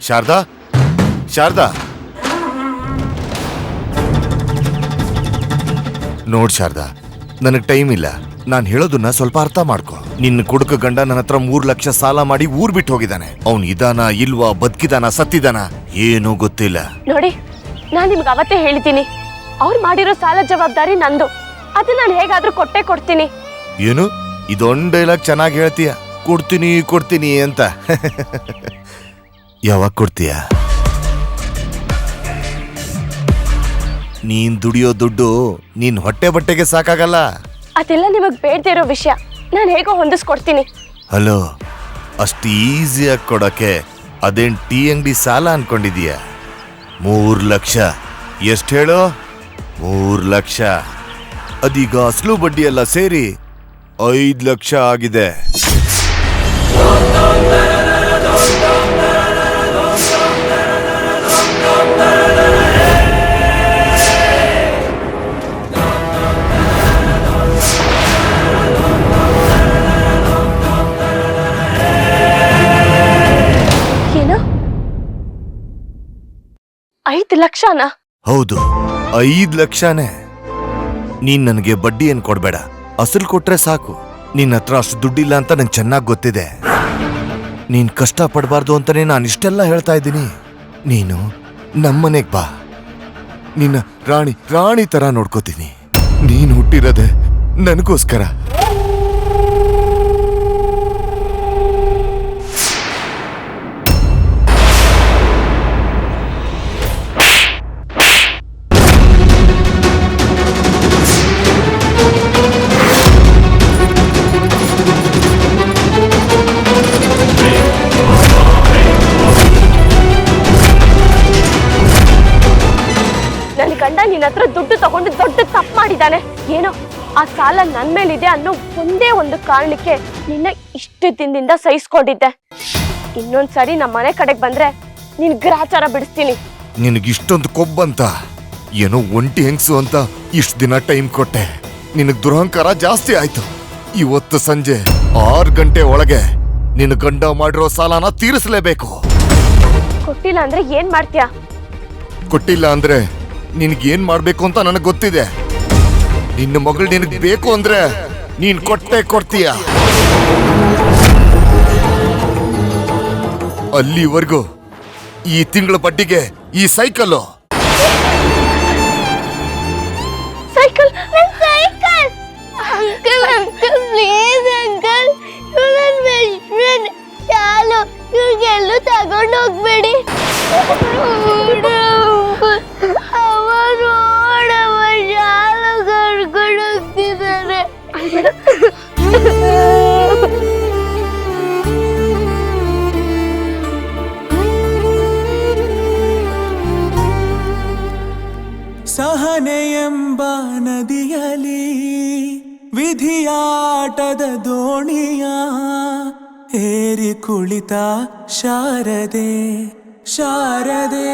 ಶಾರದಾ, ಶಾರದಾ, ನೋಡ್ ಶಾರದಾ, ನನಗ್ ಟೈಮ್ ಇಲ್ಲ. ನಾನ್ ಹೇಳೋದನ್ನ ಸ್ವಲ್ಪ ಅರ್ಥ ಮಾಡ್ಕೊ. ನಿನ್ನ ಕುಡುಕ ಗಂಡ ನನ್ನ ಹತ್ರ 3 ಲಕ್ಷ ಸಾಲ ಮಾಡಿ ಊರ್ ಬಿಟ್ಟು ಹೋಗಿದ್ದಾನೆ. ಅವ್ನ್ ಇದಾನ ಇಲ್ವಾ, ಬದುಕಿದಾನ ಸತ್ತಿದಾನ ಏನೂ ಗೊತ್ತಿಲ್ಲ. ನೋಡಿ, ನಾನ್ ನಿಮ್ಗೆ ಅವತ್ತೇ ಹೇಳಿದ್ದೀನಿ, ಅವ್ರು ಮಾಡಿರೋ ಸಾಲ ಜವಾಬ್ದಾರಿ ನಂದು. ಅದನ್ನ ನಾನು ಹೇಗಾದ್ರೂ ಕೊಟ್ಟೆ ಕೊಡ್ತೀನಿ. ಏನು ಇದೊಂದ್ ಡೈಲಾಗ್ ಚೆನ್ನಾಗಿ ಹೇಳ್ತೀಯ, ಕೊಡ್ತೀನಿ ಕೊಡ್ತೀನಿ ಅಂತ. ಯಾವಾಗ ಕೊಡ್ತೀಯ? ನೀನ್ ದುಡಿಯೋ ದುಡ್ಡು ನೀನ್ ಹೊಟ್ಟೆ ಬಟ್ಟೆಗೆ ಸಾಕಾಗಲ್ಲ. ಅದೆಲ್ಲ ನಿಮಗ್ ಬೇಡದೇ ಇರೋ ವಿಷಯ. ನಾನು ಹೇಗೋ ಹೊಂದಿಸ್ಕೊಡ್ತೀನಿ. ಹಲೋ, ಅಷ್ಟು ಈಸಿಯಾಗಿ ಕೊಡಕ್ಕೆ ಅದೇನ್ ಟೀ ಅಂಗಡಿ ಸಾಲ ಅನ್ಕೊಂಡಿದೀಯ? 3 ಲಕ್ಷ ಎಷ್ಟು ಹೇಳು? 3 ಲಕ್ಷ. ಅದೀಗ ಅಸಲು ಬಡ್ಡಿ ಎಲ್ಲ ಸೇರಿ 5 ಲಕ್ಷ ಆಗಿದೆ. ಏನು, 5 ಲಕ್ಷನಾ? ಹೌದು, 5 ಲಕ್ಷನೇ. ನೀನ್ ನನಗೆ ಬಡ್ಡಿ ಏನ್ ಕೊಡ್ಬೇಡ, ಅಸಲು ಕೊಟ್ರೆ ಸಾಕು. ನಿನ್ನ ಹತ್ರ ಅಷ್ಟು ದುಡ್ಡಿಲ್ಲ ಅಂತ ನಂಗೆ ಚೆನ್ನಾಗಿ ಗೊತ್ತಿದೆ. ನೀನ್ ಕಷ್ಟ ಪಡಬಾರ್ದು ಅಂತಾನೆ ನಾನು ಇಷ್ಟೆಲ್ಲ ಹೇಳ್ತಾ ಇದ್ದೀನಿ. ನೀನು ನಮ್ಮನೆಗ್ ಬಾ, ನಿನ್ನ ರಾಣಿ ರಾಣಿ ತರ ನೋಡ್ಕೋತೀನಿ. ನೀನ್ ಹುಟ್ಟಿರೋದೆ ನನಗೋಸ್ಕರ. ನನ್ನ ಗಂಡ ನಿನ್ನ ಹತ್ರ ದುಡ್ಡು ತಗೊಂಡು ದೊಡ್ಡ ತಪ್ಪು ಮಾಡಿದ್ದಾನೆ. ಏನೋ ಆ ಸಾಲ ನನ್ ಮೇಲಿದೆ ಅನ್ನೋ ಒಂದೇ ಒಂದು ಕಾರಣಕ್ಕೆ ನಿನ್ನ ಇಷ್ಟು ದಿನದಿಂದ ಸಹಿಸ್ಕೊಂಡಿದ್ದೆ. ಇನ್ನೊಂದ್ಸರಿ ನಮ್ಮ ಮನೆ ಕಡೆಗೆ ಬಂದ್ರೆ ನಿನ್ ಗ್ರಾಚಾರ ಬಿಡಿಸ್ತೀನಿ. ನಿನಗಿಷ್ಟೊಂದು ಕೊಬ್ಬಂತ, ಏನೋ ಒಂಟಿ ಹೆಂಗ್ಸು ಅಂತ ಇಷ್ಟು ದಿನ ಟೈಮ್ ಕೊಟ್ಟೆ. ನಿನಗ್ ದುರಹಂಕಾರ ಜಾಸ್ತಿ ಆಯ್ತು. ಇವತ್ತು ಸಂಜೆ 6 ಗಂಟೆ ಒಳಗೆ ನಿನ್ನ ಗಂಡ ಮಾಡಿರೋ ಸಾಲನ ತೀರಿಸಲೇಬೇಕು. ಕೊಟ್ಟಿಲ್ಲ ಅಂದ್ರೆ ಏನ್ ಮಾಡ್ತೀಯಾ? ಕೊಟ್ಟಿಲ್ಲ ಅಂದ್ರೆ ನಿನಗೇನ್ ಮಾಡ್ಬೇಕು ಅಂತ ನನಗೆ ಗೊತ್ತಿದೆ. ನಿನ್ನ ಮಗಳು ನಿನಗೆ ಬೇಕು ಅಂದ್ರೆ ನೀನ್ ಕೊಟ್ಟೆ ಕೊಡ್ತೀಯ. ಅಲ್ಲಿವರೆಗೂ ಈ ತಿಂಗಳ ಬಡ್ಡಿಗೆ ಈ cycle. Cycle cycle uncle uncle please uncle, ನನ್ನ ಬೆಸ್ಟ್ ಫ್ರೆಂಡ್ ಚಾಲು, ಇವ್ರಿಗೆಲ್ಲೂ ತಗೊಂಡು ಹೋಗ್ಬೇಡಿ. ಅವರು ಶಾಲು ಕರ್ಕೊಂಡು ಹೋಗ್ತಿದ್ದಾರೆ. ಸಹನೆ ಎಂಬ ನದಿಯಲಿ ವಿಧಿಯಾಟದ ದೋಣಿಯ ಏರಿ ಕುಳಿತ ಶಾರದೆ ಶಾರದೆ.